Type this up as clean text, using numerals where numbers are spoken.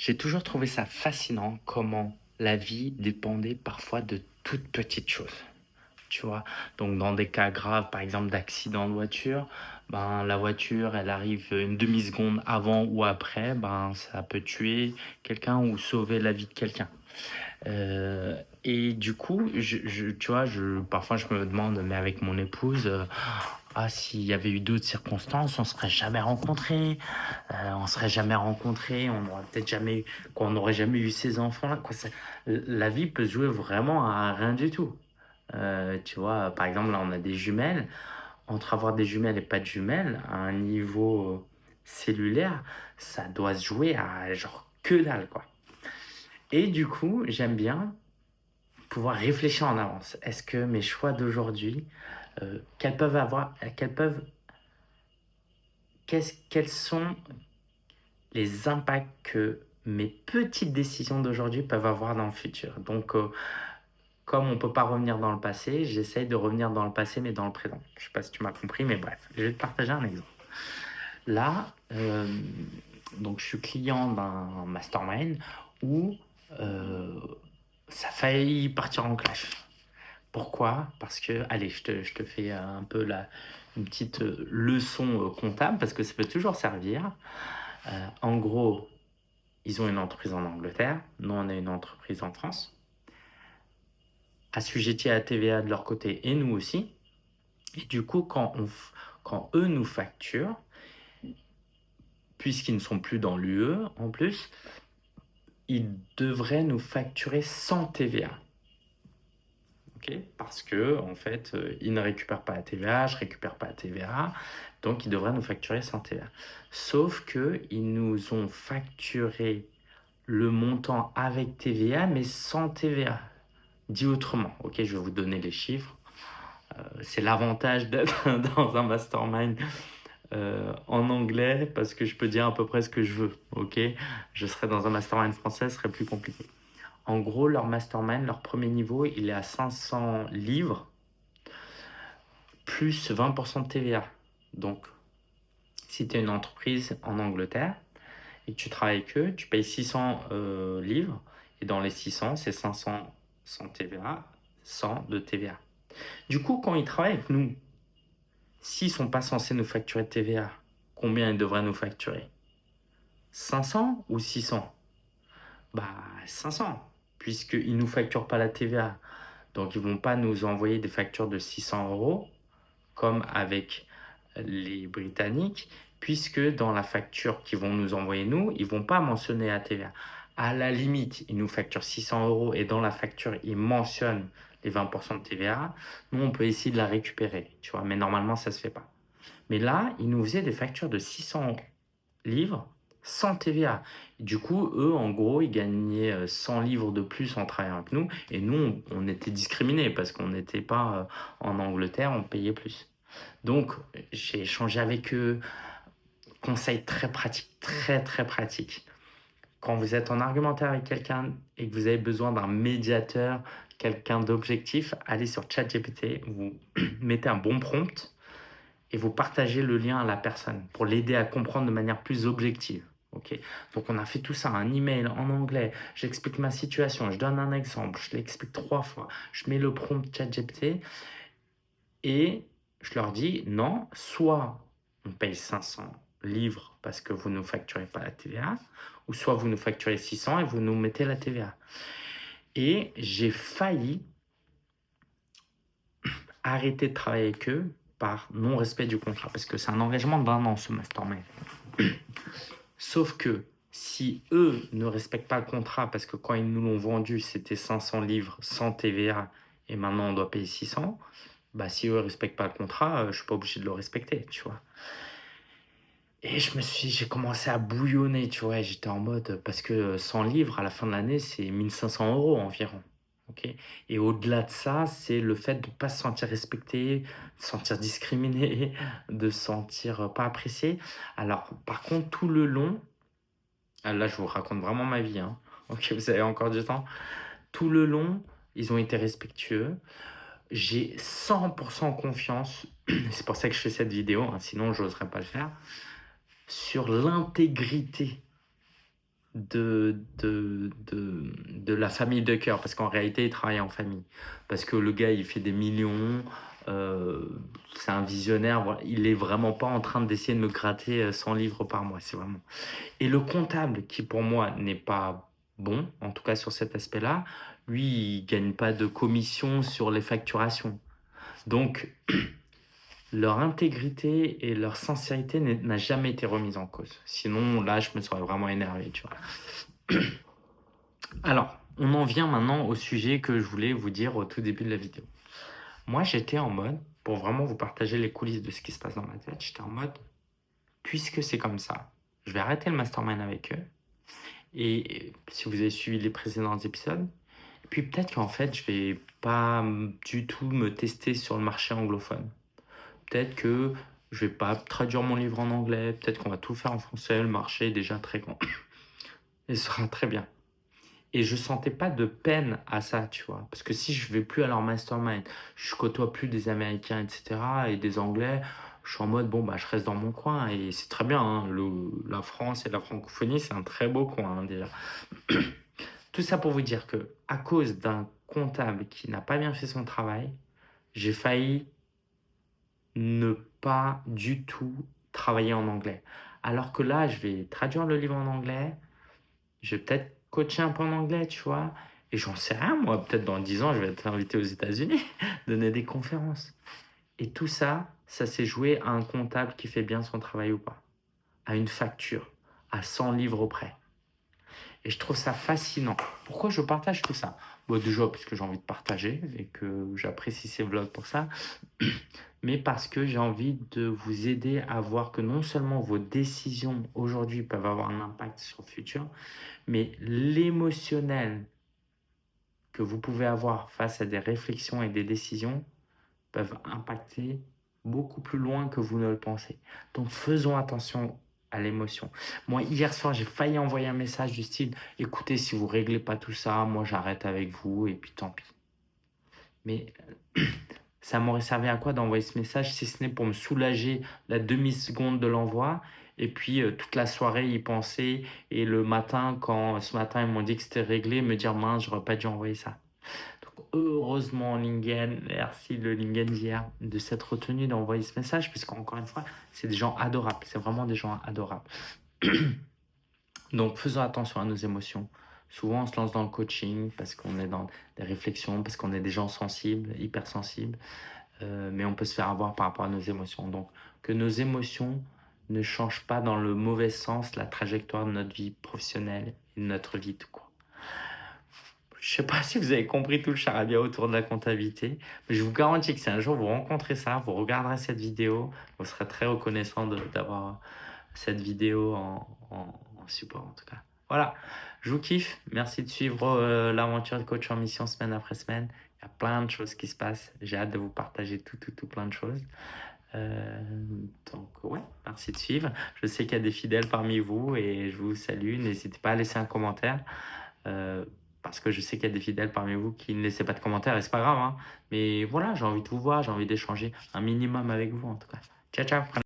J'ai toujours trouvé ça fascinant comment la vie dépendait parfois de toutes petites choses, tu vois? Donc dans des cas graves, par exemple d'accident de voiture, ben, la voiture, elle arrive une demi-seconde avant ou après, ben, ça peut tuer quelqu'un ou sauver la vie de quelqu'un. Heu et du coup, tu vois, parfois je me demande, mais avec mon épouse, ah, s'il y avait eu d'autres circonstances, on serait jamais rencontrés, on serait jamais rencontrés, on aurait peut-être jamais eu quoi, on n'aurait jamais eu ces enfants-là, quoi. La vie peut se jouer vraiment à rien du tout. Tu vois, par exemple, là, on a des jumelles. Entre avoir des jumelles et pas de jumelles, à un niveau, cellulaire, ça doit se jouer à genre que dalle, quoi. Et du coup, j'aime bien pouvoir réfléchir en avance. Est-ce que mes choix d'aujourd'hui, quels sont les impacts que mes petites décisions d'aujourd'hui peuvent avoir dans le futur? Donc, comme on peut pas revenir dans le passé, j'essaye de revenir dans le passé, mais dans le présent. Je sais pas si tu m'as compris, mais bref, je vais te partager un exemple. Là, donc je suis client d'un mastermind où, heu, ça a failli partir en clash. Pourquoi? Parce que allez, je te fais un peu une petite, leçon, comptable parce que ça peut toujours servir. En gros, ils ont une entreprise en Angleterre, nous on a une entreprise en France, assujettis à la TVA de leur côté et nous aussi. Et du coup, quand eux nous facturent, puisqu'ils ne sont plus dans l'UE en plus, ils devraient nous facturer sans TVA. OK? Parce que en fait, ils ne récupèrent pas la TVA, je récupère pas la TVA, donc ils devraient nous facturer sans TVA. Sauf qu'ils nous ont facturé le montant avec TVA, mais sans TVA. Dit autrement, OK, je vais vous donner les chiffres. C'est l'avantage d'être dans un mastermind en anglais parce que je peux dire à peu près ce que je veux. OK, je serais dans un mastermind français, ce serait plus compliqué. En gros, leur mastermind, leur premier niveau, il est à 500 livres plus 20% de TVA. Donc, si tu es une entreprise en Angleterre et que tu travailles avec eux, tu payes 600 livres et dans les 600, c'est 500 sans TVA, 100 de TVA. Du coup, quand ils travaillent avec nous, s'ils ne sont pas censés nous facturer de TVA, combien ils devraient nous facturer? 500 ou 600? Bah 500, puisqu'ils ne nous facturent pas la TVA. Donc ils ne vont pas nous envoyer des factures de 600 euros comme avec les Britanniques, puisque dans la facture qu'ils vont nous envoyer nous, ils ne vont pas mentionner la TVA. À la limite, ils nous facturent 600 euros et dans la facture, ils mentionnent les 20% de TVA. Nous, on peut essayer de la récupérer, tu vois, mais normalement, ça ne se fait pas. Mais là, ils nous faisaient des factures de 600 livres sans TVA. Du coup, eux, en gros, ils gagnaient 100 livres de plus en travaillant avec nous. Et nous, on était discriminés parce qu'on n'était pas en Angleterre, on payait plus. Donc, j'ai échangé avec eux. Conseil très pratique, très très pratique. Quand vous êtes en argumentaire avec quelqu'un et que vous avez besoin d'un médiateur, quelqu'un d'objectif, allez sur ChatGPT, vous mettez un bon prompt et vous partagez le lien à la personne pour l'aider à comprendre de manière plus objective. Ok. Donc on a fait tout ça, un email en anglais, j'explique ma situation, je donne un exemple, je l'explique 3 fois, je mets le prompt ChatGPT et je leur dis non, soit on paye 500 livres parce que vous ne nous facturez pas la TVA, ou soit vous nous facturez 600 et vous nous mettez la TVA. Et j'ai failli arrêter de travailler avec eux par non-respect du contrat, parce que c'est un engagement d'un an ce mastermind. Sauf que si eux ne respectent pas le contrat, parce que quand ils nous l'ont vendu, c'était 500 livres sans TVA, et maintenant on doit payer 600, bah si eux ne respectent pas le contrat, je suis pas obligé de le respecter, tu vois. Et j'ai commencé à bouillonner, tu vois, et j'étais en mode, parce que 100 livres à la fin de l'année, c'est 1500 euros environ. OK? Et au-delà de ça, c'est le fait de ne pas se sentir respecté, de se sentir discriminé, de se sentir pas apprécié. Alors, par contre, tout le long, ah là, je vous raconte vraiment ma vie, hein. OK, vous avez encore du temps. Tout le long, ils ont été respectueux. J'ai 100% confiance, c'est pour ça que je fais cette vidéo, hein, sinon j'oserais pas le faire, sur l'intégrité de la famille de cœur, parce qu'en réalité, il travaille en famille. Parce que le gars, il fait des millions, euh, c'est un visionnaire, voilà. Il est vraiment pas en train d'essayer de me gratter 100 livres par mois, c'est vraiment. Et le comptable, qui pour moi n'est pas bon, en tout cas sur cet aspect-là, lui, il gagne pas de commission sur les facturations. Donc, leur intégrité et leur sincérité n'a jamais été remise en cause. Sinon, là, je me serais vraiment énervé, tu vois. Alors, on en vient maintenant au sujet que je voulais vous dire au tout début de la vidéo. Moi, j'étais en mode, pour vraiment vous partager les coulisses de ce qui se passe dans ma tête, j'étais en mode, puisque c'est comme ça, je vais arrêter le mastermind avec eux. Et si vous avez suivi les précédents épisodes, et puis peut-être qu'en fait, je vais pas du tout me tester sur le marché anglophone. Peut-être que je vais pas traduire mon livre en anglais, peut-être qu'on va tout faire en français, le marché est déjà très grand. Et ce sera très bien. Et je sentais pas de peine à ça, tu vois. Parce que si je vais plus à leur mastermind, je côtoie plus des Américains, etc. et des Anglais, je suis en mode, bon, bah, je reste dans mon coin. Et c'est très bien, hein. La France et la francophonie, c'est un très beau coin, hein, déjà. Tout ça pour vous dire que, à cause d'un comptable qui n'a pas bien fait son travail, j'ai failli ne pas du tout travailler en anglais. Alors que là, je vais traduire le livre en anglais, je vais peut-être coacher un peu en anglais, tu vois. Et j'en sais rien, moi. Peut-être dans 10 ans, je vais être invité aux États-Unis, donner des conférences. Et tout ça, ça s'est joué à un comptable qui fait bien son travail ou pas. À une facture, à 100 livres près. Et je trouve ça fascinant. Pourquoi je partage tout ça? Bon, déjà, parce que j'ai envie de partager et que j'apprécie ces vlogs pour ça. Mais parce que j'ai envie de vous aider à voir que non seulement vos décisions aujourd'hui peuvent avoir un impact sur le futur, mais l'émotionnel que vous pouvez avoir face à des réflexions et des décisions peuvent impacter beaucoup plus loin que vous ne le pensez. Donc faisons attention à l'émotion. Moi, hier soir, j'ai failli envoyer un message du style, écoutez, si vous réglez pas tout ça, moi j'arrête avec vous et puis tant pis. Mais ça m'aurait servi à quoi d'envoyer ce message si ce n'est pour me soulager la demi-seconde de l'envoi et puis toute la soirée y penser et le matin, quand ce matin ils m'ont dit que c'était réglé, me dire mince, j'aurais pas dû envoyer ça. Donc heureusement Lingen, merci le Lingen d'hier de s'être retenu d'envoyer ce message parce qu'encore une fois, c'est des gens adorables, c'est vraiment des gens adorables. Donc faisons attention à nos émotions. Souvent on se lance dans le coaching parce qu'on est dans des réflexions, parce qu'on est des gens sensibles, hypersensibles. Mais on peut se faire avoir par rapport à nos émotions. Donc, que nos émotions ne changent pas dans le mauvais sens la trajectoire de notre vie professionnelle et de notre vie tout court. Je sais pas si vous avez compris tout le charabia autour de la comptabilité, mais je vous garantis que si un jour vous rencontrez ça, vous regarderez cette vidéo, vous serez très reconnaissant d'avoir cette vidéo en support en tout cas. Voilà, je vous kiffe. Merci de suivre l'aventure de coach en mission semaine après semaine. Il y a plein de choses qui se passent. J'ai hâte de vous partager tout plein de choses. Euh, donc ouais, merci de suivre. Je sais qu'il y a des fidèles parmi vous et je vous salue. N'hésitez pas à laisser un commentaire. euh, Parce que je sais qu'il y a des fidèles parmi vous qui ne laissaient pas de commentaires et c'est pas grave, hein. Mais voilà, j'ai envie de vous voir, j'ai envie d'échanger un minimum avec vous en tout cas. Ciao, ciao.